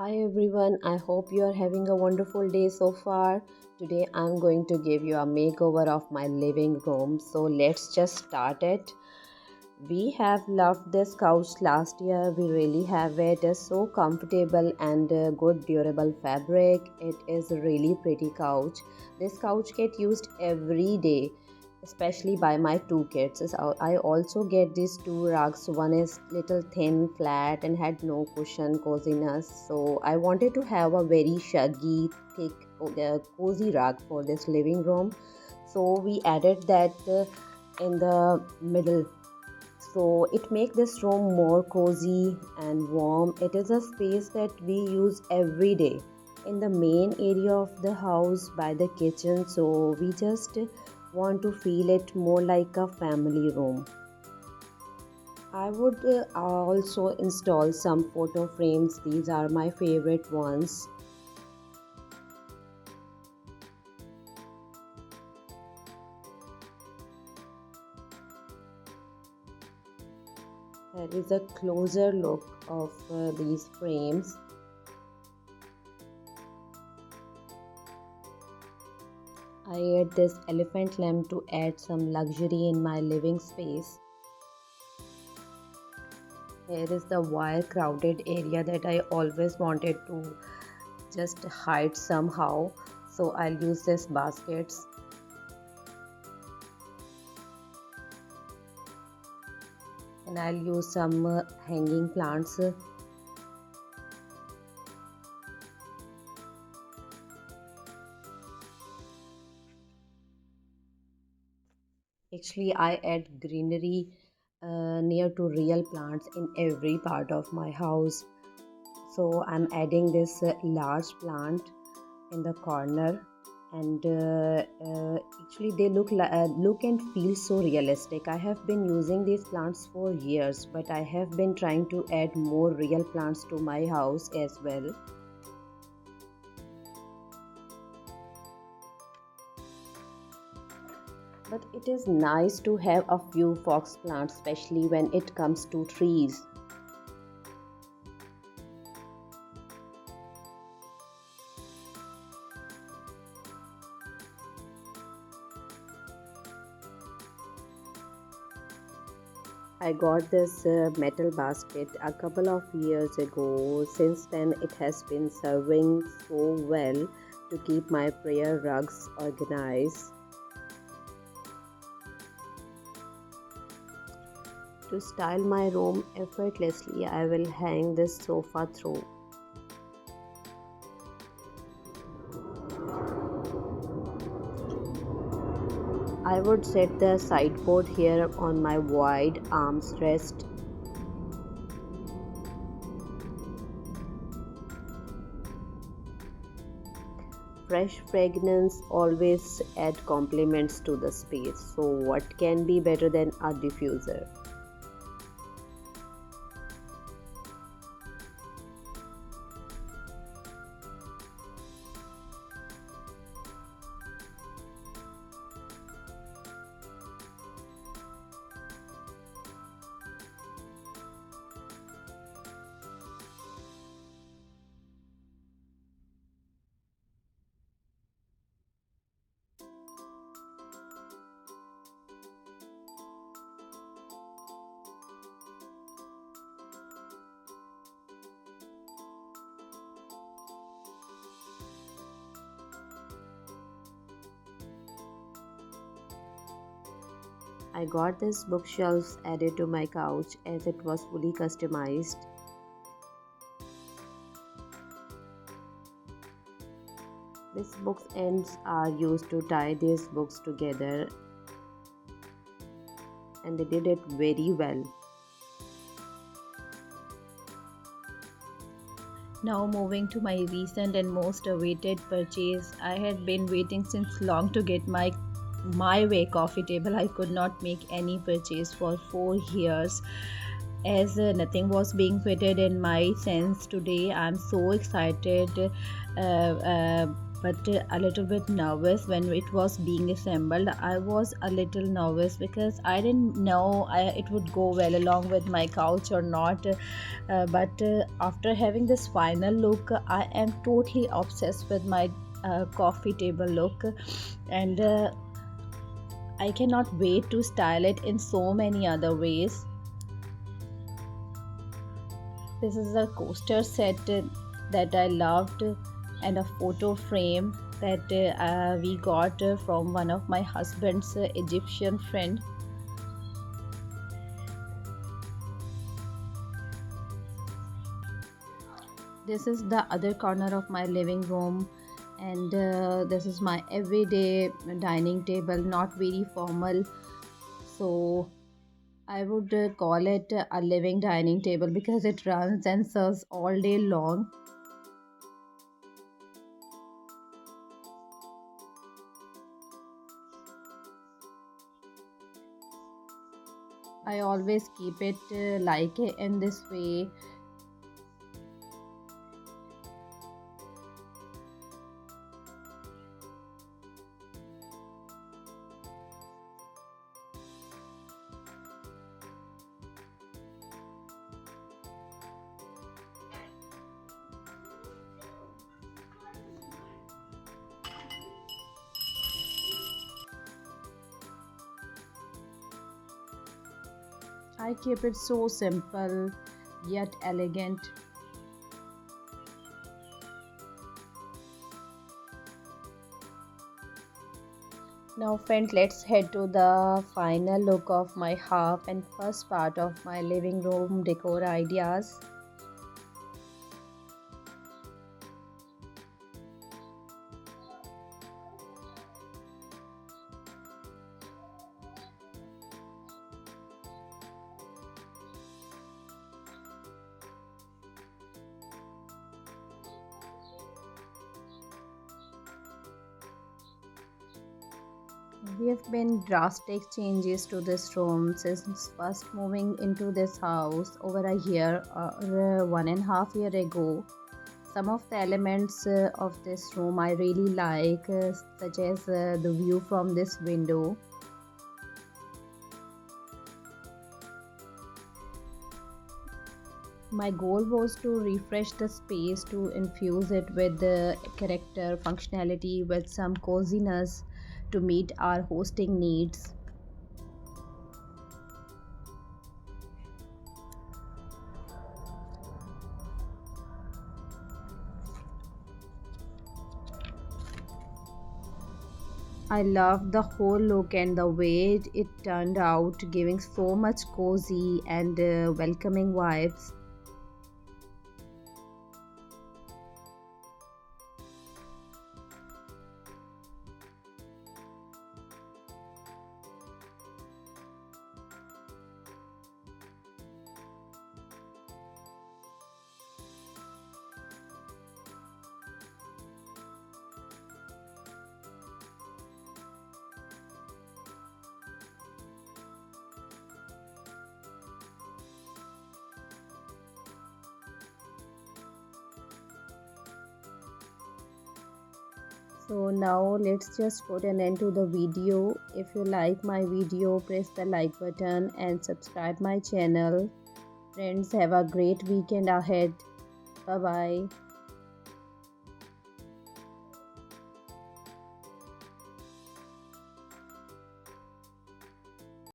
Hi everyone, I hope you are having a wonderful day so far. Today I'm going to give you a makeover of my living room. So let's just start it. We have loved this couch last year. We really have it. It's so comfortable and good durable fabric. It is a really pretty couch. This couch get used every day, especially by my two kids. I also get these two rugs. One is little thin, flat, and had no cushion coziness. So I wanted to have a very shaggy, thick, cozy rug for this living room. So we added that in the middle, so it makes this room more cozy and warm. It is a space that we use every day in the main area of the house by the kitchen, so we just want to feel it more like a family room. I would also install some photo frames. These are my favorite ones. There is a closer look of these frames. I add this elephant lamp to add some luxury in my living space. Here is the wire crowded area that I always wanted to just hide somehow. So I'll use this baskets. And I'll use some hanging plants. Actually, I add greenery near to real plants in every part of my house. So I'm adding this large plant in the corner, and actually they look and feel so realistic. I have been using these plants for years, but I have been trying to add more real plants to my house as well. But it is nice to have a few fox plants, especially when it comes to trees. I got this metal basket a couple of years ago. Since then, it has been serving so well to keep my prayer rugs organized. To style my room effortlessly, I will hang this sofa through. I would set the sideboard here on my wide arms rest. Fresh fragrance always add compliments to the space. So what can be better than a diffuser? I got this bookshelves added to my couch as it was fully customized. These books ends are used to tie these books together, and they did it very well. Now moving to my recent and most awaited purchase. I had been waiting since long to get my way coffee table. I could not make any purchase for 4 years as nothing was being fitted in my sense. Today I'm so excited but a little bit nervous when it was being assembled. I was a little nervous because I didn't know it would go well along with my couch or not. But after having this final look, I am totally obsessed with my coffee table look, and I cannot wait to style it in so many other ways. This is a coaster set that I loved, and a photo frame that we got from one of my husband's Egyptian friend. This is the other corner of my living room, and this is my everyday dining table, not very formal. So I would call it a living dining table because it runs and serves all day long. I always keep it like in this way. I keep it so simple yet elegant. Now friends, let's head to the final look of my half and first part of my living room decor ideas. We have been drastic changes to this room since first moving into this house over a year or 1.5 years ago. Some of the elements of this room I really like, such as the view from this window. My goal was to refresh the space, to infuse it with the character, functionality, with some coziness to meet our hosting needs. I loved the whole look and the way it turned out, giving so much cozy and welcoming vibes. So now let's just put an end to the video. If you like my video, press the like button and subscribe my channel. Friends, have a great weekend ahead. Bye bye.